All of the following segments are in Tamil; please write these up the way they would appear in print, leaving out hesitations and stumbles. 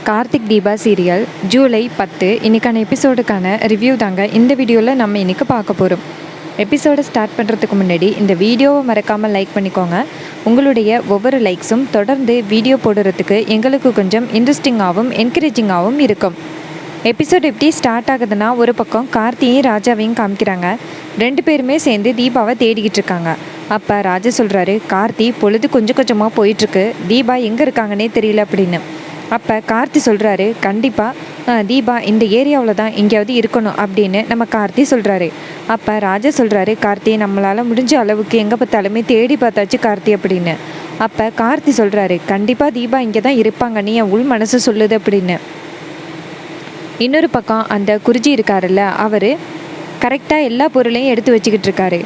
கார்த்திக் தீபா சீரியல் ஜூலை 10 இன்றைக்கான எபிசோடுக்கான ரிவ்யூ தாங்க இந்த வீடியோவில் நம்ம இன்றைக்கி பார்க்க போகிறோம். எபிசோடை ஸ்டார்ட் பண்ணுறதுக்கு முன்னாடி இந்த வீடியோவை மறக்காமல் லைக் பண்ணிக்கோங்க. உங்களுடைய ஒவ்வொரு லைக்ஸும் தொடர்ந்து வீடியோ போடுறதுக்கு எங்களுக்கு கொஞ்சம் இன்ட்ரெஸ்டிங்காகவும் என்கரேஜிங்காகவும் இருக்கும். எபிசோட் எப்படி ஸ்டார்ட் ஆகுதுன்னா, ஒரு பக்கம் கார்த்தியும் ராஜாவையும் காமிக்கிறாங்க. 2 பேருமே சேர்ந்து தீபாவை தேடிக்கிட்டு இருக்காங்க. அப்போ ராஜா சொல்கிறாரு, கார்த்தி பொழுது கொஞ்சம் கொஞ்சமாக போயிட்டுருக்கு, தீபா எங்கே இருக்காங்கன்னே தெரியல அப்படின்னு. அப்போ கார்த்தி சொல்கிறாரு, கண்டிப்பாக தீபா இந்த ஏரியாவில் தான் எங்கேயாவது இருக்கணும் அப்படின்னு நம்ம கார்த்தி சொல்கிறாரு. அப்போ ராஜா சொல்கிறாரு, கார்த்தி நம்மளால் முடிஞ்ச அளவுக்கு எங்கே பார்த்தாலுமே தேடி பார்த்தாச்சு கார்த்தி அப்படின்னு. அப்போ கார்த்தி சொல்கிறாரு, கண்டிப்பாக தீபா இங்கே தான் இருப்பாங்கன்னு என் உள் மனசு சொல்லுது அப்படின்னு. இன்னொரு பக்கம் அந்த குருஜி இருக்காருல்ல, அவர் கரெக்டாக எல்லா பொருளையும் எடுத்து வச்சுக்கிட்டு இருக்காரு.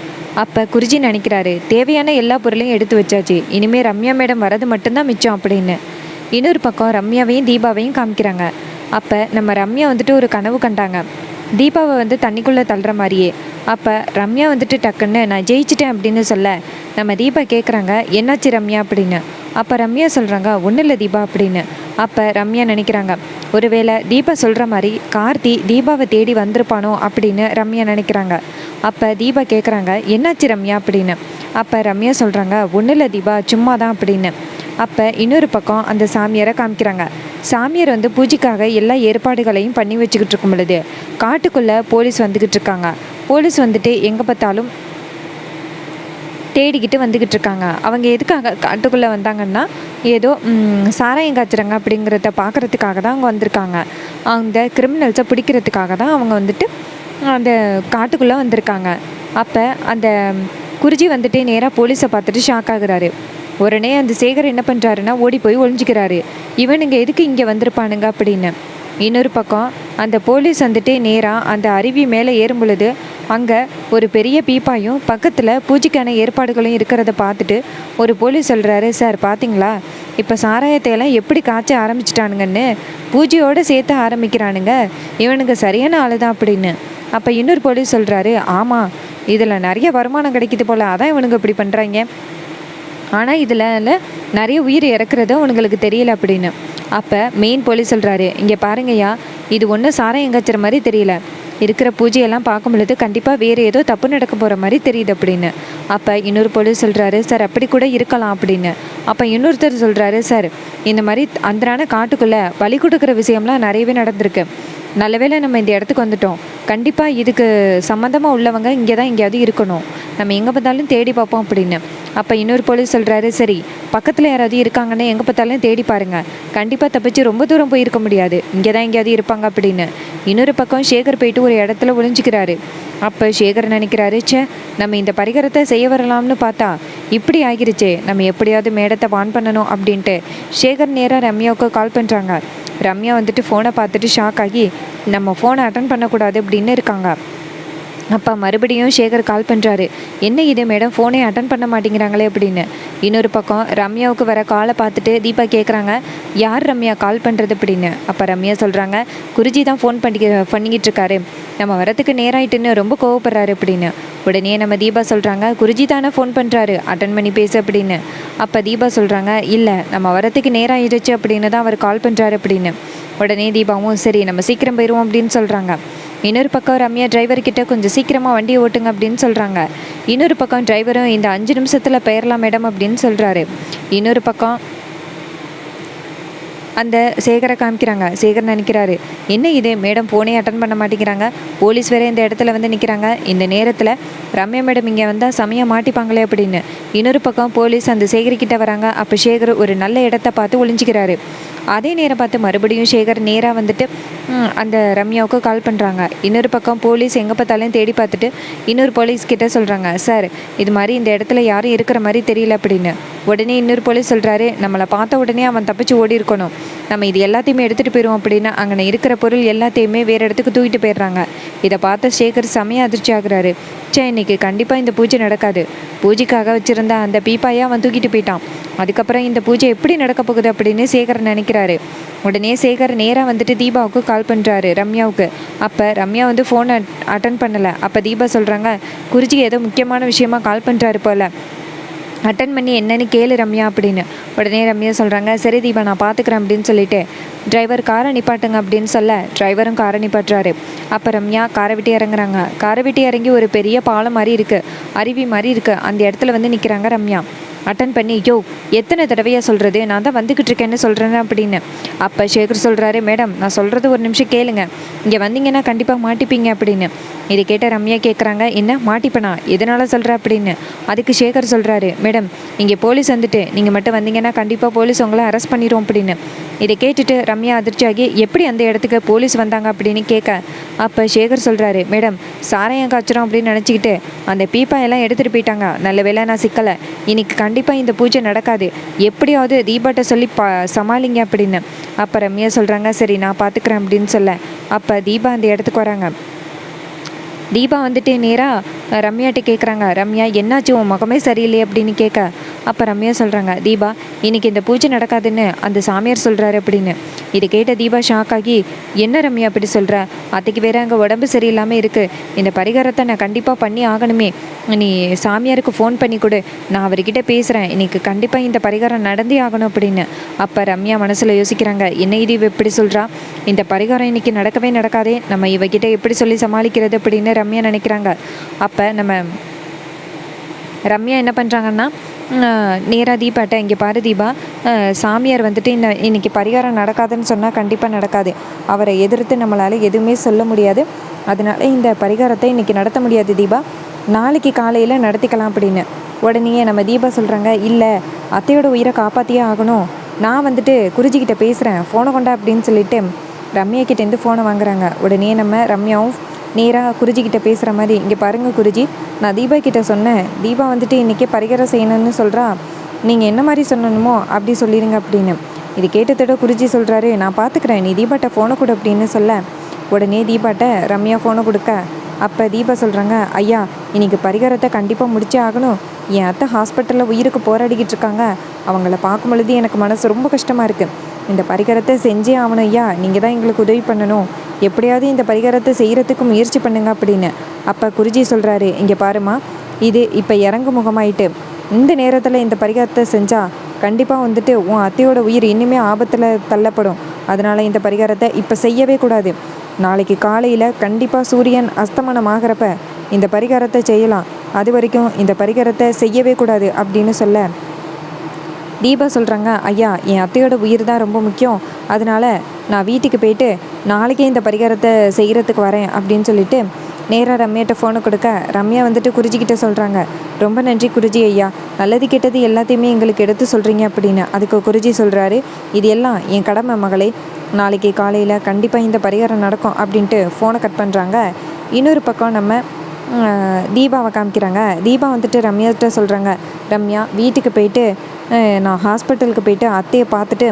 அப்போ குருஜி நினைக்கிறாரு, தேவையான எல்லா பொருளையும் எடுத்து வச்சாச்சு, இனிமேல் ரம்யா மேடம் வரது மட்டும்தான் மிச்சம் அப்படின்னு. இன்னொரு பக்கம் ரம்யாவையும் தீபாவையும் காமிக்கிறாங்க. அப்போ நம்ம ரம்யா வந்துட்டு ஒரு கனவு கண்டாங்க, தீபாவை தண்ணிக்குள்ளே தள்ளுற மாதிரியே. அப்போ ரம்யா டக்குன்னு நான் ஜெயிச்சிட்டேன் அப்படின்னு சொல்ல, நம்ம தீபா கேட்குறாங்க, என்னாச்சு ரம்யா அப்படின்னு. அப்போ ரம்யா சொல்கிறாங்க, ஒன்றும் இல்லை தீபா அப்படின்னு. அப்போ ரம்யா நினைக்கிறாங்க, ஒருவேளை தீபா சொல்கிற மாதிரி கார்த்தி தீபாவை தேடி வந்திருப்பானோ அப்படின்னு ரம்யா நினைக்கிறாங்க. அப்போ தீபா கேட்குறாங்க, என்னாச்சு ரம்யா அப்படின்னு. அப்போ ரம்யா சொல்கிறாங்க, ஒன்றும் இல்லை தீபா, சும்மா தான் அப்படின்னு. அப்போ இன்னொரு பக்கம் அந்த சாமியாரை காமிக்கிறாங்க. சாமியார் பூஜைக்காக எல்லா ஏற்பாடுகளையும் பண்ணி வச்சுக்கிட்டு இருக்கும் பொழுது காட்டுக்குள்ளே போலீஸ் வந்துக்கிட்டு இருக்காங்க. போலீஸ் எங்கே பார்த்தாலும் தேடிக்கிட்டு வந்துக்கிட்டு இருக்காங்க. அவங்க எதுக்காக காட்டுக்குள்ளே வந்தாங்கன்னா, ஏதோ சாராயம் காய்ச்சுறாங்க அப்படிங்கிறத பார்க்குறதுக்காக தான் அவங்க வந்திருக்காங்க. அந்த கிரிமினல்ஸை பிடிக்கிறதுக்காக தான் அவங்க அந்த காட்டுக்குள்ளே வந்திருக்காங்க. அப்போ அந்த குருஜி நேராக போலீஸை பார்த்துட்டு ஷாக் ஆகுறாரு. உடனே அந்த சேகர் என்ன பண்ணுறாருன்னா, ஓடி போய் ஒளிஞ்சிக்கிறாரு. இவனுங்க எதுக்கு இங்கே வந்திருப்பானுங்க அப்படின்னு. இன்னொரு பக்கம் அந்த போலீஸ் நேராக அந்த அருவி மேலே ஏறும் பொழுது அங்கே ஒரு பெரிய பீப்பாயும் பக்கத்தில் பூஜைக்கான ஏற்பாடுகளும் இருக்கிறத பார்த்துட்டு ஒரு போலீஸ் சொல்கிறாரு, சார் பார்த்தீங்களா, இப்போ சாராயத்தையெல்லாம் எப்படி காய்ச்ச ஆரம்பிச்சிட்டானுங்கன்னு, பூஜையோடு சேர்த்து ஆரம்பிக்கிறானுங்க, இவனுங்க சரியான ஆள் தான் அப்படின்னு. அப்போ இன்னொரு போலீஸ் சொல்கிறாரு, ஆமாம், இதில் நிறைய வருமானம் கிடைக்கிது போல், அதான் இவனுங்க இப்படி பண்ணுறாங்க, ஆனால் இதில் நிறைய உயிர் இறக்குறது அவனுங்களுக்கு தெரியல அப்படின்னு. அப்போ மெயின் போலீஸ் சொல்கிறாரு, இங்கே பாருங்கய்யா, இது ஒன்றும் சாராயம் காய்ச்சுற மாதிரி தெரியல, இருக்கிற பூஜையெல்லாம் பார்க்கும் பொழுது கண்டிப்பாக வேறு ஏதோ தப்பு நடக்க போகிற மாதிரி தெரியுது அப்படின்னு. அப்போ இன்னொரு போலீஸ் சொல்கிறாரு, சார் அப்படி கூட இருக்கலாம் அப்படின்னு. அப்போ இன்னொருத்தர் சொல்கிறாரு, சார் இந்த மாதிரி அந்தரான காட்டுக்குள்ளே பலி கொடுக்குற விஷயம்லாம் நிறையவே நடந்திருக்கு, நல்லவேளை நம்ம இந்த இடத்துக்கு வந்துட்டோம், கண்டிப்பாக இதுக்கு சம்மந்தமாக உள்ளவங்க இங்கே தான் எங்கேயாவது இருக்கணும், நம்ம எங்கே பார்த்தாலும் தேடி பார்ப்போம் அப்படின்னு. அப்போ இன்னொரு போலீஸ் சொல்கிறாரு, சரி பக்கத்தில் யாராவது இருக்காங்கன்னு எங்கே பார்த்தாலும் தேடி பாருங்கள், கண்டிப்பாக தப்பிச்சு ரொம்ப தூரம் போயிருக்க முடியாது, இங்கே தான் எங்கேயாவது இருப்பாங்க அப்படின்னு. இன்னொரு பக்கம் சேகர் போயிட்டு ஒரு இடத்துல ஒளிஞ்சிக்கிறாரு. அப்போ சேகர் நினைக்கிறாரு, சே நம்ம இந்த பரிகாரத்தை செய்ய வரலாம்னு பார்த்தா இப்படி ஆகிருச்சே, நம்ம எப்படியாவது மேடத்தை ஆன் பண்ணணும் அப்படின்ட்டு சேகர் நேராக ரம்யாவுக்கு கால் பண்ணுறாங்க. ரம்யா ஃபோனை பார்த்துட்டு ஷாக் ஆகி நம்ம ஃபோனை அட்டன் பண்ணக்கூடாது அப்படின்னு இருக்காங்க. அப்போ மறுபடியும் சேகர் கால் பண்ணுறாரு, என்ன இது மேடம் ஃபோனே அட்டன் பண்ண மாட்டேங்கிறாங்களே அப்படின்னு. இன்னொரு பக்கம் ரம்யாவுக்கு வர காலை பார்த்துட்டு தீபா கேட்குறாங்க, யார் ரம்யா கால் பண்ணுறது அப்படின்னு. அப்போ ரம்யா சொல்கிறாங்க, குருஜி தான் ஃபோன் பண்ணிக்கிட்டு இருக்காரு, நம்ம வரத்துக்கு நேராயிட்டுன்னு ரொம்ப கோவப்படுறாரு அப்படின்னு. உடனே நம்ம தீபா சொல்கிறாங்க, குருஜி தானே ஃபோன் பண்ணுறாரு, அட்டன் பண்ணி பேசு அப்படின்னு. அப்போ தீபா சொல்கிறாங்க, இல்லை நம்ம வரத்துக்கு நேராகிடுச்சு அப்படின்னு தான் அவர் கால் பண்ணுறாரு அப்படின்னு. உடனே தீபாவும் சரி நம்ம சீக்கிரம் போயிடுவோம் அப்படின்னு சொல்கிறாங்க. இன்னொரு பக்கம் ரம்யா டிரைவர்கிட்ட கொஞ்சம் சீக்கிரமாக வண்டியை ஓட்டுங்க அப்படின்னு சொல்கிறாங்க. இன்னொரு பக்கம் டிரைவரும் இந்த 5 நிமிஷத்தில் போயிடலாம் மேடம் அப்படின்னு சொல்கிறாரு. இன்னொரு பக்கம் அந்த சேகரை காமிக்கிறாங்க. சேகர் நினைக்கிறாரு, என்ன இது மேடம் ஃபோனே அட்டன் பண்ண மாட்டேங்கிறாங்க, போலீஸ் வேறு இந்த இடத்துல நிற்கிறாங்க, இந்த நேரத்தில் ரம்யா மேடம் இங்கே வந்தால் செமையாக மாட்டிப்பாங்களே அப்படின்னு. இன்னொரு பக்கம் போலீஸ் அந்த சேகர்கிட்ட வராங்க. அப்போ சேகர் ஒரு நல்ல இடத்த பார்த்து ஒளிஞ்சிக்கிறாரு. அதே நேரம் பார்த்து மறுபடியும் சேகர் நேராக அந்த ரம்யாவுக்கு கால் பண்ணுறாங்க. இன்னொரு பக்கம் போலீஸ் எங்கே பார்த்தாலும் தேடி பார்த்துட்டு இன்னொரு போலீஸ்கிட்ட சொல்கிறாங்க, சார் இது மாதிரி இந்த இடத்துல யாரும் இருக்கிற மாதிரி தெரியல அப்படின்னு. உடனே இன்னொரு போலீஸ் சொல்கிறாரு, நம்மளை பார்த்த உடனே அவன் தப்பிச்சு ஓடி இருக்கணும், நம்ம இது எல்லாத்தையுமே எடுத்துகிட்டு போயிடுவோம் அப்படின்னா அங்கே இருக்கிற பொருள் எல்லாத்தையுமே வேறு இடத்துக்கு தூக்கிட்டு போயிடுறாங்க. இதை பார்த்த சேகர் செமைய அதிர்ச்சி ஆகுறாரு. சே இன்னைக்கு கண்டிப்பாக இந்த பூஜை நடக்காது, பூஜைக்காக வச்சுருந்த அந்த பீப்பாயை அவன் தூக்கிட்டு போயிட்டான், அதுக்கப்புறம் இந்த பூஜை எப்படி நடக்க போகுது அப்படின்னு சேகர் நினைக்கிறாரு. உடனே சேகர் நேராக தீபாவுக்கு கால் பண்ணுறாரு, ரம்யாவுக்கு. அப்போ ரம்யா ஃபோனை அட்டன் பண்ணலை. அப்போ தீபா சொல்கிறாங்க, குருஜி ஏதோ முக்கியமான விஷயமா கால் பண்ணுறாரு போல், அட்டன் பண்ணி என்னன்னு கேளு ரம்யா அப்படின்னு. உடனே ரம்யா சொல்கிறாங்க, சரி தீபா நான் பார்த்துக்கிறேன் அப்படின்னு சொல்லிட்டு டிரைவர் காரை நிப்பாட்டுங்க அப்படின்னு சொல்ல டிரைவரும் காரை நிப்பாட்டுறாரு. அப்போ ரம்யா காரை விட்டு இறங்குறாங்க. காரை விட்டு இறங்கி ஒரு பெரிய பாலம் மாதிரி இருக்குது, அருவி மாதிரி இருக்குது, அந்த இடத்துல வந்து நிற்கிறாங்க ரம்யா. அட்டன் பண்ணி, யோ எத்தனை தடவையாக சொல்கிறது, நான் தான் வந்துக்கிட்டு இருக்கேன்னு சொல்கிறேன் அப்படின்னு. அப்போ சேகர் சொல்கிறாரு, மேடம் நான் சொல்கிறது ஒரு நிமிஷம் கேளுங்க, இங்கே வந்தீங்கன்னா கண்டிப்பாக மாட்டிப்பீங்க அப்படின்னு. இதை கேட்ட ரம்யா கேட்குறாங்க, என்ன மாட்டிப்பனா, எதனால் சொல்கிற அப்படின்னு. அதுக்கு சேகர் சொல்கிறாரு, மேடம் இங்கே போலீஸ் வந்துட்டு நீங்கள் மட்டும் வந்தீங்கன்னா கண்டிப்பாக போலீஸ் உங்களை அரெஸ்ட் பண்ணிடும் அப்படின்னு. இதை கேட்டுட்டு ரம்யா அதிர்ச்சியாகி எப்படி அந்த இடத்துக்கு போலீஸ் வந்தாங்க அப்படின்னு கேட்க, அப்போ சேகர் சொல்கிறாரு, மேடம் சாராயம் காய்ச்சிரும் அப்படின்னு நினச்சிக்கிட்டு அந்த பீப்பாயெல்லாம் எடுத்துகிட்டு போயிட்டாங்க, நல்ல வேளை நான் சிக்கலை, இன்னைக்கு கண்டிப்பாக இந்த பூஜை நடக்காது, எப்படியாவது தீபாட்ட சொல்லி சமாளிங்க அப்படின்னு. அப்போ ரம்யா சொல்கிறாங்க, சரி நான் பார்த்துக்கிறேன் அப்படின்னு சொல்ல, அப்போ தீபா அந்த இடத்துக்கு வராங்க. தீபா வந்துட்டு நேராக ரம்யாட்ட கேட்குறாங்க, ரம்யா என்னாச்சு, உன் முகமே சரியில்லை அப்படின்னு கேட்க, அப்போ ரம்யா சொல்கிறாங்க, தீபா இன்றைக்கி இந்த பூஜை நடக்காதுன்னு அந்த சாமியார் சொல்கிறாரு அப்படின்னு. இதை கேட்ட தீபா ஷாக் ஆகி, என்ன ரம்யா அப்படி சொல்கிற, அத்தைக்கு வேறு அங்கே உடம்பு சரியில்லாமல் இருக்குது, இந்த பரிகாரத்தை நான் கண்டிப்பாக பண்ணி ஆகணுமே, நீ சாமியாருக்கு ஃபோன் பண்ணி கொடு, நான் அவர்கிட்ட பேசுகிறேன், இன்றைக்கி கண்டிப்பாக இந்த பரிகாரம் நடந்தே ஆகணும் அப்படின்னு. அப்போ ரம்யா மனசில் யோசிக்கிறாங்க, என்ன இது எப்படி சொல்கிறா, இந்த பரிகாரம் இன்றைக்கி நடக்கவே நடக்காதே, நம்ம இவகிட்ட எப்படி சொல்லி சமாளிக்கிறது அப்படின்னு ரம்யா நினைக்கிறாங்க. அப்போ நம்ம ரம்யா என்ன பண்ணுறாங்கன்னா, நேராக தீபாட்ட, இங்கே பாரு தீபா, சாமியார் வந்துட்டு இன்னைக்கு பரிகாரம் நடக்காதுன்னு சொன்னால் கண்டிப்பாக நடக்காது, அவரை எதிர்த்து நம்மளால் எதுவுமே சொல்ல முடியாது, அதனால இந்த பரிகாரத்தை இன்றைக்கி நடத்த முடியாது தீபா, நாளைக்கு காலையில் நடத்திக்கலாம் அப்படின்னு. உடனே நம்ம தீபா சொல்கிறாங்க, இல்லை அத்தையோட உயிரை காப்பாற்றியே ஆகணும், நான் வந்துட்டு குருஜிக்கிட்ட பேசுகிறேன், ஃபோனை கொண்டா அப்படின்னு சொல்லிட்டு ரம்யா கிட்டேருந்து ஃபோனை வாங்குறாங்க. உடனே நம்ம ரம்யாவும் நேராக குருஜிக்கிட்ட பேசுகிற மாதிரி, இங்கே பாருங்கள் குருஜி, நான் தீபா கிட்டே சொன்னேன், தீபா வந்துட்டு இன்றைக்கே பரிகாரம் செய்யணும்னு சொல்கிறா, நீங்கள் என்ன மாதிரி சொல்லணுமோ அப்படி சொல்லிடுங்க அப்படின்னு. இது கேட்டதோட குருஜி சொல்கிறாரு, நான் பார்த்துக்கிறேன், நீ தீபாட்ட ஃபோனை கொடு அப்படின்னு சொல்ல, உடனே தீபாட்ட ரம்யா ஃபோனை கொடுக்க, அப்போ தீபா சொல்கிறாங்க, ஐயா இன்றைக்கி பரிகாரத்தை கண்டிப்பாக முடிச்சே ஆகணும், என் அத்தை ஹாஸ்பிட்டலில் உயிருக்கு போராடிக்கிட்டு இருக்காங்க, அவங்கள பார்க்கும் பொழுது எனக்கு மனசு ரொம்ப கஷ்டமாக இருக்குது, இந்த பரிகாரத்தை செஞ்சே ஆகணும் ஐயா, நீங்கள் தான் எங்களுக்கு உதவி பண்ணணும், எப்படியாவது இந்த பரிகாரத்தை செய்கிறதுக்கு முயற்சி பண்ணுங்க அப்படின்னு. அப்போ குருஜி சொல்கிறாரு, இங்கே பாருமா, இது இப்போ இறங்கு முகமாயிட்டு, இந்த நேரத்தில் இந்த பரிகாரத்தை செஞ்சால் கண்டிப்பாக வந்துட்டு உன் அத்தையோட உயிர் இன்னுமே ஆபத்தில் தள்ளப்படும், அதனால் இந்த பரிகாரத்தை இப்போ செய்யவே கூடாது, நாளைக்கு காலையில் கண்டிப்பாக சூரியன் அஸ்தமனம் ஆகிறப்ப இந்த பரிகாரத்தை செய்யலாம், அது வரைக்கும் இந்த பரிகாரத்தை செய்யவே கூடாது அப்படின்னு சொல்ல, தீபா சொல்கிறாங்க, ஐயா என் அத்தையோட உயிர் தான் ரொம்ப முக்கியம், அதனால் நான் வீட்டுக்கு போயிட்டு நாளைக்கே இந்த பரிகாரத்தை செய்கிறதுக்கு வரேன் அப்படின்னு சொல்லிட்டு நேராக ரம்யாட்ட ஃபோனை கொடுக்க, ரம்யா வந்துட்டு குருஜிக்கிட்ட சொல்கிறாங்க, ரொம்ப நன்றி குருஜி ஐயா, நல்லது கெட்டது எல்லாத்தையுமே எங்களுக்கு எடுத்து சொல்கிறீங்க அப்படின்னு. அதுக்கு குருஜி சொல்கிறாரு, இது எல்லாம் என் கடமை மகளே, நாளைக்கு காலையில் கண்டிப்பாக இந்த பரிகாரம் நடக்கும் அப்படின்ட்டு ஃபோனை கட் பண்ணுறாங்க. இன்னொரு பக்கம் நம்ம தீபாவை காமிக்கிறாங்க. தீபா வந்துட்டு ரம்யாட்ட சொல்கிறாங்க, ரம்யா வீட்டுக்கு போயிட்டு நான் ஹாஸ்பிட்டலுக்கு போயிட்டு அத்தையை பார்த்துட்டு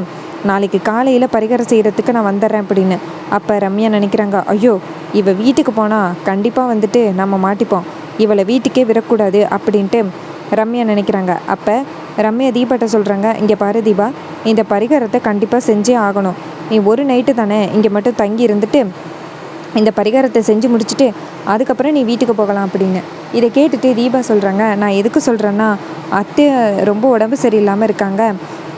நாளைக்கு காலையில் பரிகாரம் செய்கிறதுக்கு நான் வந்துடுறேன் அப்படின்னு. அப்போ ரம்யா நினைக்கிறாங்க, ஐயோ இவ வீட்டுக்கு போனால் கண்டிப்பாக வந்துட்டு நம்ம மாட்டிப்போம், இவளை வீட்டுக்கே விடக்கூடாது அப்படின்ட்டு ரம்யா நினைக்கிறாங்க. அப்போ ரம்யா தீபாட்ட சொல்கிறாங்க, இங்கே பாரு தீபா, இந்த பரிகாரத்தை கண்டிப்பாக செஞ்சே ஆகணும், நீ ஒரு நைட்டு தானே இங்கே மட்டும் தங்கி இருந்துட்டு இந்த பரிகாரத்தை செஞ்சு முடிச்சுட்டு அதுக்கப்புறம் நீ வீட்டுக்கு போகலாம் அப்படின்னு. இதை கேட்டுட்டு தீபா சொல்கிறாங்க, நான் எதுக்கு சொல்கிறேன்னா, அத்தை ரொம்ப உடம்பு சரியில்லாமல் இருக்காங்க,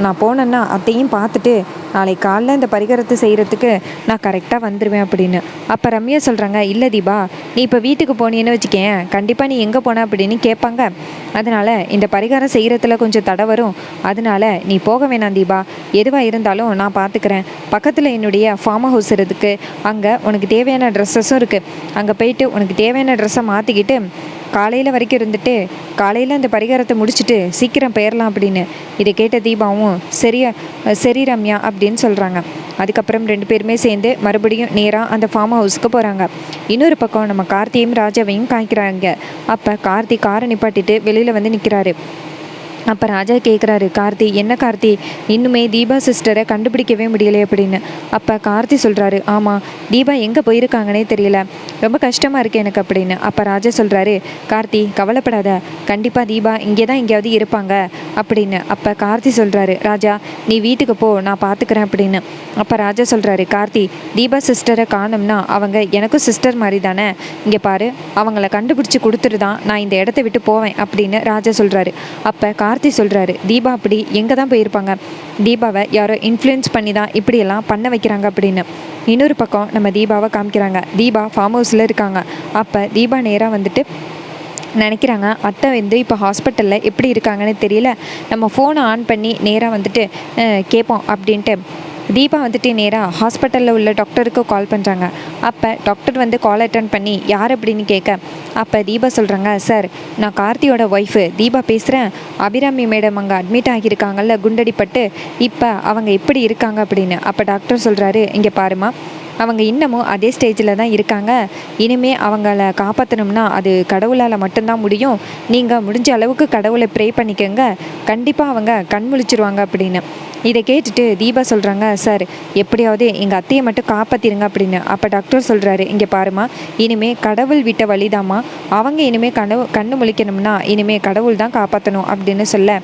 நான் போனேன்னா அத்தையும் பார்த்துட்டு நாளைக்கு காலைல இந்த பரிகாரத்தை செய்கிறதுக்கு நான் கரெக்டாக வந்துடுவேன் அப்படின்னு. அப்போ ரம்யா சொல்கிறாங்க, இல்லை தீபா, நீ இப்போ வீட்டுக்கு போனீன்னு வச்சுக்கேன், கண்டிப்பாக நீ எங்கே போன அப்படின்னு கேட்பாங்க, அதனால் இந்த பரிகாரம் செய்கிறதுல கொஞ்சம் தடை வரும், அதனால் நீ போக வேணாம் தீபா, எதுவாக இருந்தாலும் நான் பார்த்துக்கிறேன், பக்கத்தில் என்னுடைய ஃபார்ம் ஹவுஸ் இருக்குது, அங்கே உனக்கு தேவையான ட்ரெஸ்ஸஸும் இருக்குது, அங்கே போயிட்டு உனக்கு தேவையான ட்ரெஸ்ஸை மாற்றிக்கிட்டு காலையில் வரைக்கும் இருந்துட்டு காலையில் அந்த பரிகாரத்தை முடிச்சுட்டு சீக்கிரம் போயிடலாம் அப்படின்னு. இதை கேட்ட தீபாவும் சரி ரம்யா அப்படின்னு சொல்கிறாங்க. அதுக்கப்புறம் 2 பேருமே சேர்ந்து மறுபடியும் நேராக அந்த ஃபார்ம் ஹவுஸுக்கு போகிறாங்க. இன்னொரு பக்கம் நம்ம கார்த்தியும் ராஜாவையும் காய்க்கிறாங்க. அப்போ கார்த்தி காரை நிப்பாட்டிட்டு வெளியில் வந்து நிற்கிறாரு. அப்போ ராஜா கேட்குறாரு, கார்த்தி என்ன கார்த்தி, இன்னுமே தீபா சிஸ்டரை கண்டுபிடிக்கவே முடியலை அப்படின்னு. அப்போ கார்த்தி சொல்கிறாரு, ஆமாம் தீபா எங்கே போயிருக்காங்கன்னே தெரியல, ரொம்ப கஷ்டமாக இருக்குது எனக்கு அப்படின்னு. அப்போ ராஜா சொல்கிறாரு, கார்த்தி கவலைப்படாத, கண்டிப்பாக தீபா இங்கே தான் எங்கேயாவது இருப்பாங்க அப்படின்னு. அப்போ கார்த்தி சொல்கிறாரு, ராஜா நீ வீட்டுக்கு போ, நான் பார்த்துக்கிறேன் அப்படின்னு. அப்போ ராஜா சொல்கிறாரு, கார்த்தி தீபா சிஸ்டரை காணோம்னா அவங்க எனக்கும் சிஸ்டர் மாதிரி தானே, இங்கே பாரு அவங்கள கண்டுபிடிச்சி கொடுத்துட்டு தான் நான் இந்த இடத்த விட்டு போவேன் அப்படின்னு ராஜா சொல்கிறாரு. அப்போ கார்த்தி சொல்கிறாரு, தீபா அப்படி எங்கே தான் போயிருப்பாங்க, தீபாவை யாரோ இன்ஃப்ளூயன்ஸ் பண்ணி தான் இப்படியெல்லாம் பண்ண வைக்கிறாங்க அப்படின்னு. இன்னொரு பக்கம் நம்ம தீபாவை காமிக்கிறாங்க. தீபா ஃபார்ம் ஹவுஸில் இருக்காங்க. அப்போ தீபா நேராக வந்துட்டு நினைக்கிறாங்க, அத்தை வந்து இப்போ ஹாஸ்பிட்டலில் எப்படி இருக்காங்கன்னு தெரியல, நம்ம ஃபோனை ஆன் பண்ணி நேராக வந்துட்டு கேட்போம் அப்படின்ட்டு தீபா வந்துட்டு நேராக ஹாஸ்பிட்டலில் உள்ள டாக்டருக்கு கால் பண்ணுறாங்க. அப்போ டாக்டர் வந்து கால் அட்டன் பண்ணி யார் அப்படின்னு கேட்க, அப்போ தீபா சொல்கிறாங்க, சார் நான் கார்த்தியோட ஒய்ஃபு தீபா பேசுகிறேன், அபிராமி மேடம் அங்கே அட்மிட் ஆகியிருக்காங்கல்ல குண்டடிப்பட்டு, இப்போ அவங்க எப்படி இருக்காங்க அப்படின்னு. அப்போ டாக்டர் சொல்கிறாரு, இங்கே பாருமா, அவங்க இன்னமும் அதே ஸ்டேஜில் தான் இருக்காங்க, இனிமேல் அவங்கள காப்பாற்றணும்னா அது கடவுளால் மட்டும்தான் முடியும், நீங்கள் முடிஞ்ச அளவுக்கு கடவுளை ப்ரே பண்ணிக்கோங்க, கண்டிப்பாக அவங்க கண் முழிச்சிருவாங்க அப்படின்னு. இதை கேட்டுட்டு தீபா சொல்கிறாங்க, சார் எப்படியாவது எங்கள் அத்தையை மட்டும் காப்பாற்றிடுங்க அப்படின்னு. அப்போ டாக்டர் சொல்கிறாரு, இங்கே பாருமா, இனிமேல் கடவுள் விட்ட வழிதாம்மா, அவங்க இனிமேல் கண்ணு முழிக்கணும்னா இனிமேல் கடவுள் தான் காப்பாற்றணும் அப்படின்னு சொல்ல,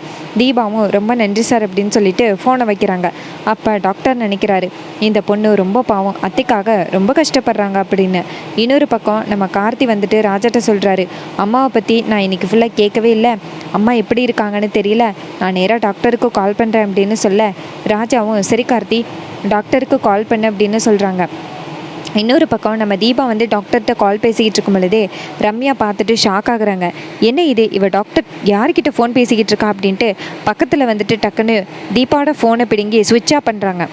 தீபாவும் ரொம்ப நன்றி சார் அப்படின்னு சொல்லிட்டு ஃபோனை வைக்கிறாங்க. அப்போ டாக்டர் நினைக்கிறாரு, இந்த பொண்ணு ரொம்ப பாவம், அத்தைக்காக ரொம்ப கஷ்டப்படுறாங்க அப்படின்னு. இன்னொரு பக்கம் நம்ம கார்த்தி வந்துட்டு ராஜாட்ட சொல்கிறாரு, அம்மாவை பற்றி நான் இன்றைக்கி ஃபுல்லாக கேட்கவே இல்லை, அம்மா எப்படி இருக்காங்கன்னு தெரியல, நான் நேராக டாக்டருக்கு கால் பண்ணுறேன் அப்படின்னு சொல்ல, ராஜாவும் சரி கார்த்தி டாக்டருக்கு கால் பண்ண அப்படின்னு சொல்கிறாங்க. இன்னொரு பக்கம் நம்ம தீபா வந்து டாக்டர்கிட்ட கால் பேசிக்கிட்டு இருக்கும் பொழுதே ரம்யா பார்த்துட்டு ஷாக் ஆகுறாங்க. என்ன இது, இவ டாக்டர் யார்கிட்ட ஃபோன் பேசிக்கிட்டு இருக்கா அப்படின்ட்டு பக்கத்தில் வந்துட்டு டக்குன்னு தீபாவோட ஃபோனை பிடுங்கி சுவிட்ச் ஆஃப் பண்ணுறாங்க.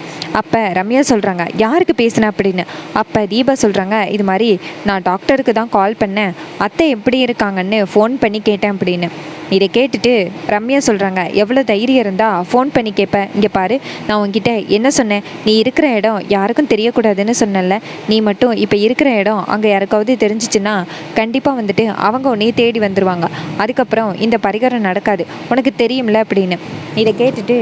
அப்போ ரம்யா சொல்கிறாங்க, யாருக்கு பேசுனேன் அப்படின்னு. அப்போ தீபா சொல்கிறாங்க, இது மாதிரி நான் டாக்டருக்கு தான் கால் பண்ணேன், அத்தை எப்படி இருக்காங்கன்னு ஃபோன் பண்ணி கேட்டேன் அப்படின்னு. இதை கேட்டுட்டு ரம்யா சொல்கிறாங்க, எவ்வளோ தைரியம் இருந்தால் ஃபோன் பண்ணி கேட்பேன், இங்கே பாரு நான் உங்ககிட்ட என்ன சொன்னேன், நீ இருக்கிற இடம் யாருக்கும் தெரியக்கூடாதுன்னு சொன்னல, நீ மட்டும் இப்போ இருக்கிற இடம் அங்கே யாருக்காவது தெரிஞ்சிச்சுன்னா கண்டிப்பாக வந்துட்டு அவங்க உன்னையே தேடி வந்துடுவாங்க, அதுக்கப்புறம் இந்த பரிகாரம் நடக்காது, உனக்கு தெரியும்ல அப்படின்னு. இதை கேட்டுட்டு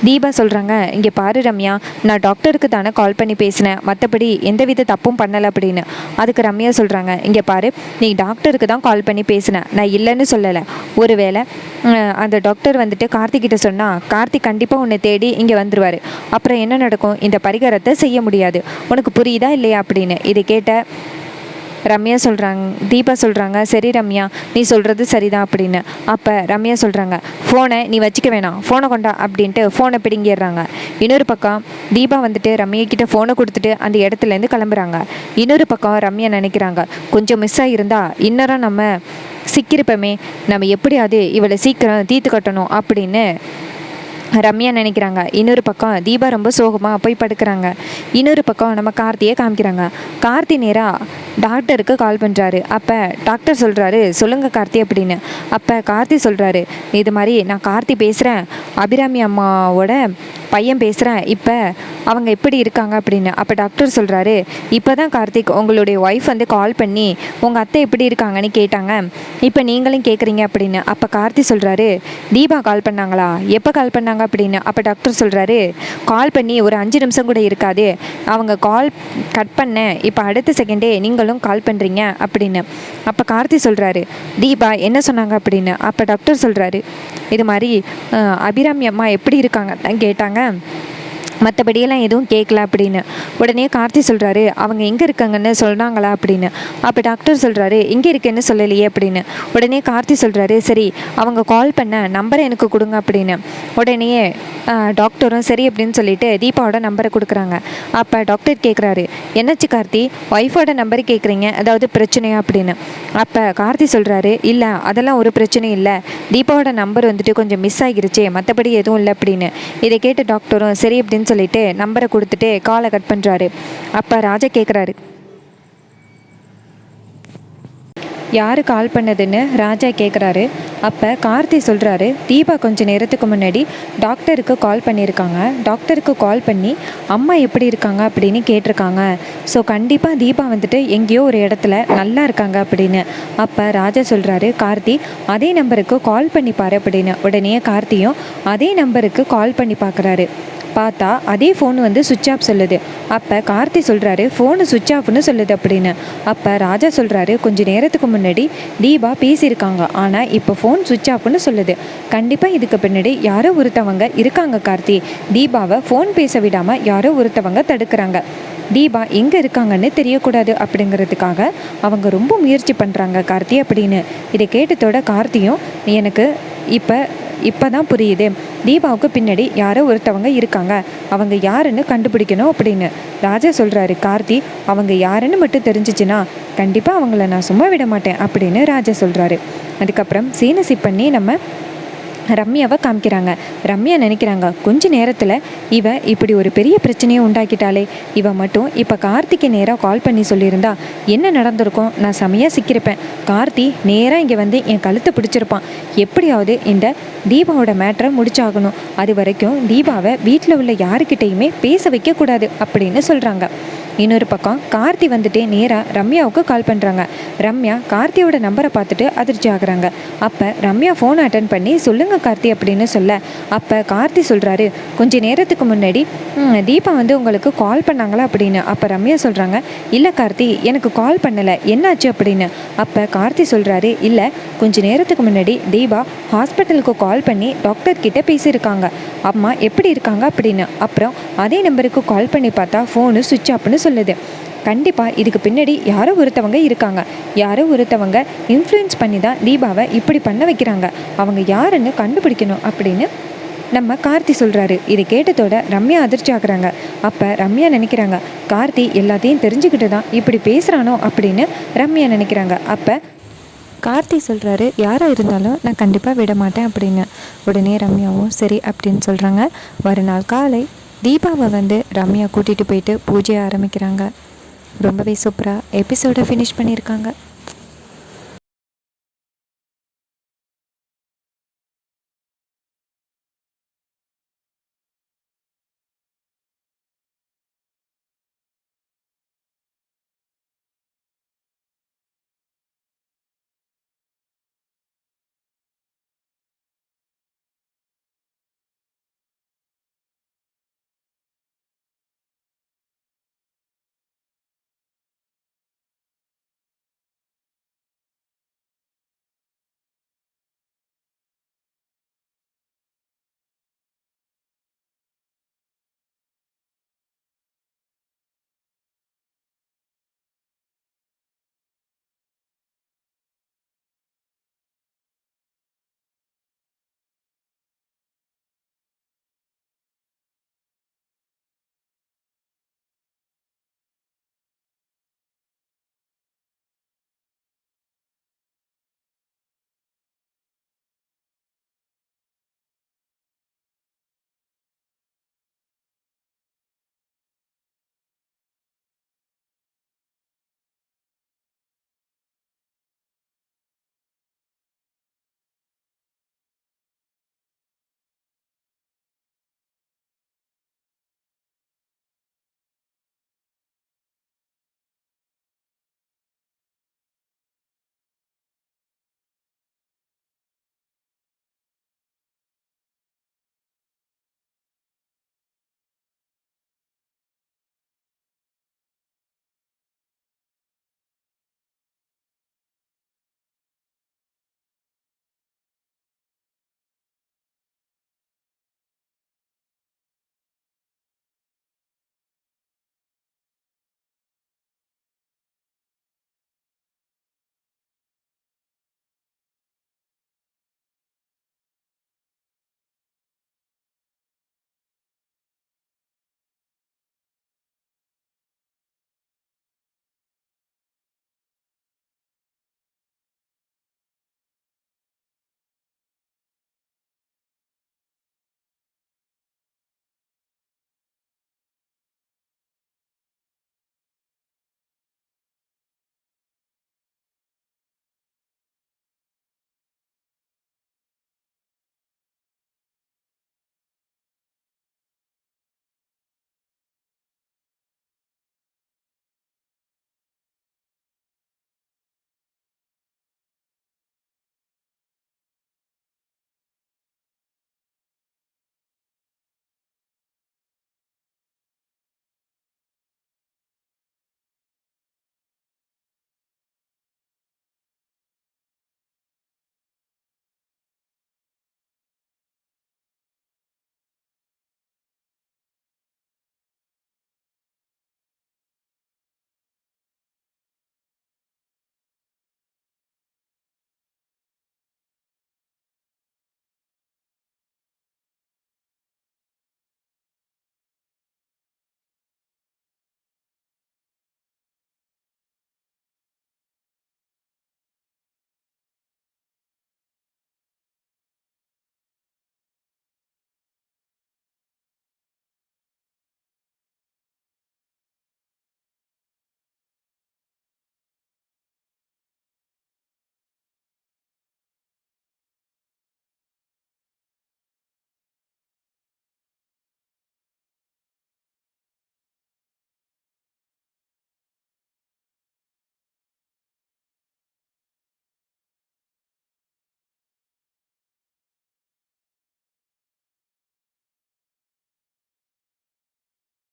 தீபா சொல்கிறாங்க, இங்கே பாரு ரம்யா, நான் டாக்டருக்கு தானே கால் பண்ணி பேசினேன், மற்றபடி எந்தவித தப்பும் பண்ணலை அப்படின்னு. அதுக்கு ரம்யா சொல்கிறாங்க, இங்கே பாரு, நீ டாக்டருக்கு தான் கால் பண்ணி பேசினேன், நான் இல்லைன்னு சொல்லலை, ஒருவேளை அந்த டாக்டர் வந்துட்டு கார்த்திகிட்ட சொன்னால் கார்த்தி கண்டிப்பாக உன்னை தேடி இங்கே வந்துடுவார், அப்புறம் என்ன நடக்கும், இந்த பரிகாரத்தை செய்ய முடியாது, உனக்கு புரியுதா இல்லையா அப்படின்னு. இதை கேட்ட ரம்யா சொல்கிறாங்க, தீபா சொல்கிறாங்க, சரி ரம்யா நீ சொல்கிறது சரிதான் அப்படின்னு. அப்போ ரம்யா சொல்கிறாங்க, ஃபோனை நீ வச்சுக்க வேணாம், ஃபோனை கொண்டா அப்படின்ட்டு ஃபோனை பிடுங்கிடுறாங்க. இன்னொரு பக்கம் தீபா வந்துட்டு ரம்யா கிட்ட ஃபோனை கொடுத்துட்டு அந்த இடத்துலேருந்து கிளம்புறாங்க. இன்னொரு பக்கம் ரம்யா நினைக்கிறாங்க, கொஞ்சம் மிஸ் ஆகியிருந்தா இன்னரும் நம்ம சிக்கிருப்போமே, நம்ம எப்படியாவது இவளை சீக்கிரம் தீர்த்து கட்டணும் அப்படின்னு ரம்யா நினைக்கிறாங்க. இன்னொரு பக்கம் தீபா ரொம்ப சோகமாக போய் படுக்கிறாங்க. இன்னொரு பக்கம் நம்ம கார்த்தியை காமிக்கிறாங்க. கார்த்தி நேராக டாக்டருக்கு கால் பண்ணுறாரு. அப்போ டாக்டர் சொல்கிறாரு, சொல்லுங்கள் கார்த்தி அப்படின்னு. அப்போ கார்த்தி சொல்கிறாரு, இது மாதிரி நான் கார்த்தி பேசுகிறேன், அபிராமி அம்மாவோட பையன் பேசுகிறேன், இப்போ அவங்க எப்படி இருக்காங்க அப்படின்னு. அப்போ டாக்டர் சொல்கிறாரு, இப்போ தான் கார்த்திக் உங்களுடைய ஒய்ஃப் வந்து கால் பண்ணி உங்கள் அத்தை எப்படி இருக்காங்கன்னு கேட்டாங்க, இப்போ நீங்களும் கேட்குறீங்க அப்படின்னு. அப்போ கார்த்தி சொல்கிறாரு, தீபா கால் பண்ணாங்களா, எப்போ கால் பண்ணாங்க அப்படின்னு. அப்போ டாக்டர் சொல்கிறாரு, கால் பண்ணி ஒரு 5 நிமிஷம் கூட இருக்காது, அவங்க கால் கட் பண்ண இப்போ அடுத்த செகண்டே நீங்களும் கால் பண்ணுறீங்க அப்படின்னு. அப்போ கார்த்தி சொல்கிறாரு, தீபா என்ன சொன்னாங்க அப்படின்னு. அப்போ டாக்டர் சொல்கிறாரு, இது மாதிரி அபிராமி அம்மா எப்படி இருக்காங்க தான் கேட்டாங்க, மற்றபடியெல்லாம் எதுவும் கேட்கல அப்படின்னு. உடனே கார்த்தி சொல்கிறாரு, அவங்க எங்கே இருக்காங்கன்னு சொன்னாங்களா அப்படின்னு. அப்போ டாக்டர் சொல்கிறாரு, எங்கே இருக்கேன்னு சொல்லலையே அப்படின்னு. உடனே கார்த்தி சொல்கிறாரு, சரி அவங்க கால் பண்ண நம்பரை எனக்கு கொடுங்க அப்படின்னு. உடனே டாக்டரும் சரி அப்படின்னு சொல்லிட்டு தீபாவோட நம்பரை கொடுக்குறாங்க. அப்போ டாக்டர் கேட்குறாரு, என்னாச்சு கார்த்தி, ஒய்ஃபோட நம்பர் கேட்குறீங்க, அதாவது பிரச்சனையா அப்படின்னு. அப்போ கார்த்தி சொல்கிறாரு, இல்லை அதெல்லாம் ஒரு பிரச்சனையும் இல்லை, தீபாவோட நம்பர் வந்துட்டு கொஞ்சம் மிஸ் ஆகிருச்சே, மற்றபடி எதுவும் இல்லை அப்படின்னு. இதை கேட்டு டாக்டரும் சரி அப்படின்னு சொல்லிட்டு நம்பரை கொடுத்துட்டு காலை கட் பண்ணுறாரு. அப்போ ராஜா கேட்குறாரு, யார் கால் பண்ணதுன்னு ராஜா கேட்குறாரு. அப்போ கார்த்தி சொல்கிறாரு, தீபா கொஞ்சம் நேரத்துக்கு முன்னாடி டாக்டருக்கு கால் பண்ணியிருக்காங்க, டாக்டருக்கு கால் பண்ணி அம்மா எப்படி இருக்காங்க அப்படின்னு கேட்டிருக்காங்க, ஸோ கண்டிப்பாக தீபா வந்துட்டு எங்கேயோ ஒரு இடத்துல நல்லா இருக்காங்க அப்படின்னு. அப்போ ராஜா சொல்கிறாரு, கார்த்தி அதே நம்பருக்கு கால் பண்ணி பாரு அப்படின்னு. உடனே கார்த்தியும் அதே நம்பருக்கு கால் பண்ணி பார்க்குறாரு. பார்த்தா அதே ஃபோன் வந்து சுவிட்ச் ஆஃப் சொல்லுது. அப்போ கார்த்தி சொல்கிறாரு, ஃபோனு சுவிட்ச் ஆஃப்னு சொல்லுது அப்படின்னு. அப்போ ராஜா சொல்கிறாரு, கொஞ்சம் நேரத்துக்கு முன்னாடி தீபா பேசியிருக்காங்க, ஆனால் இப்போ ஃபோன் சுவிட்ச் ஆஃப்னு சொல்லுது, கண்டிப்பாக இதுக்கு பின்னாடி யாரோ ஒருத்தவங்க இருக்காங்க கார்த்தி, தீபாவை ஃபோன் பேச விடாமல் யாரோ ஒருத்தவங்க தடுக்கிறாங்க, தீபா எங்கே இருக்காங்கன்னு தெரியக்கூடாது அப்படிங்கிறதுக்காக அவங்க ரொம்ப முயற்சி பண்ணுறாங்க கார்த்தி அப்படின்னு. இதை கேட்டதோட கார்த்தியும் எனக்கு இப்போ தான் புரியுது, தீபாவுக்கு பின்னாடி யாரோ ஒருத்தவங்க இருக்காங்க, அவங்க யாருன்னு கண்டுபிடிக்கணும் அப்படின்னு ராஜா சொல்கிறாரு. கார்த்தி அவங்க யாருன்னு மட்டும் தெரிஞ்சிச்சுன்னா கண்டிப்பாக அவங்கள நான் சும்மா விட மாட்டேன் அப்படின்னு ராஜா சொல்கிறாரு. அதுக்கப்புறம் சீனசி பண்ணி நம்ம ரம்யாவை காமிக்கிறாங்க. ரம்யா நினைக்கிறாங்க, கொஞ்ச நேரத்தில் இவ இப்படி ஒரு பெரிய பிரச்சனையை உண்டாக்கிட்டாலே, இவ மட்டும் இப்போ கார்த்திக்கு நேராக கால் பண்ணி சொல்லியிருந்தா என்ன நடந்திருக்கும், நான் செமையாக சிக்கியிருப்பேன். கார்த்தி நேராக இங்கே வந்து என் கழுத்தை பிடிச்சிருப்பான். எப்படியாவது இந்த தீபாவோட மேட்ரை முடிச்சாகணும். அது வரைக்கும் தீபாவை வீட்டில் உள்ள யாருக்கிட்டையுமே பேச வைக்கக்கூடாது அப்படின்னு சொல்கிறாங்க. இன்னொரு பக்கம் கார்த்தி வந்துட்டு நேராக ரம்யாவுக்கு கால் பண்ணுறாங்க. ரம்யா கார்த்தியோட நம்பரை பார்த்துட்டு அதிர்ச்சி ஆகுறாங்க. அப்போ ரம்யா ஃபோன் அட்டன் பண்ணி சொல்லுங்கள் கார்த்தி அப்படின்னு சொல்ல, அப்போ கார்த்தி சொல்கிறாரு, கொஞ்ச நேரத்துக்கு முன்னாடி தீபா வந்து உங்களுக்கு கால் பண்ணாங்களா அப்படின்னு. அப்போ ரம்யா சொல்கிறாங்க, இல்லை கார்த்தி எனக்கு கால் பண்ணலை, என்னாச்சு அப்படின்னு. அப்போ கார்த்தி சொல்கிறாரு, இல்லை கொஞ்ச நேரத்துக்கு முன்னாடி தீபா ஹாஸ்பிட்டலுக்கு கால் பண்ணி டாக்டர்கிட்ட பேசியிருக்காங்க, அம்மா எப்படி இருக்காங்க அப்படின்னு. அப்புறம் அதே நம்பருக்கு கால் பண்ணி பார்த்தா ஃபோனு சுவிட்ச் ஆஃப்னு சொல்லுது. கண்டிப்பாக இதுக்கு பின்னாடி யாரோ ஒருத்தவங்க இருக்காங்க, யாரோ ஒருத்தவங்க இன்ஃப்ளூயன்ஸ் பண்ணி தான் தீபாவை இப்படி பண்ண வைக்கிறாங்க, அவங்க யாருன்னு கண்டுபிடிக்கணும் அப்படின்னு நம்ம கார்த்தி சொல்கிறாரு. இதை கேட்டதோட ரம்யா அதிர்ச்சி ஆகுறாங்க. அப்போ ரம்யா நினைக்கிறாங்க, கார்த்தி எல்லாத்தையும் தெரிஞ்சுக்கிட்டு தான் இப்படி பேசுகிறானோ அப்படின்னு ரம்யா நினைக்கிறாங்க. அப்போ கார்த்தி சொல்கிறாரு, யாராக இருந்தாலும் நான் கண்டிப்பாக விட மாட்டேன் அப்படின்னு. உடனே ரம்யாவும் சரி அப்படின்னு சொல்கிறாங்க. மறுநாள் காலை தீபாவை வந்து ரம்யா கூட்டிகிட்டு போயிட்டு பூஜையை ஆரம்பிக்கிறாங்க. ரொம்பவே சூப்பராக எபிசோடை ஃபினிஷ் பண்ணியிருக்காங்க.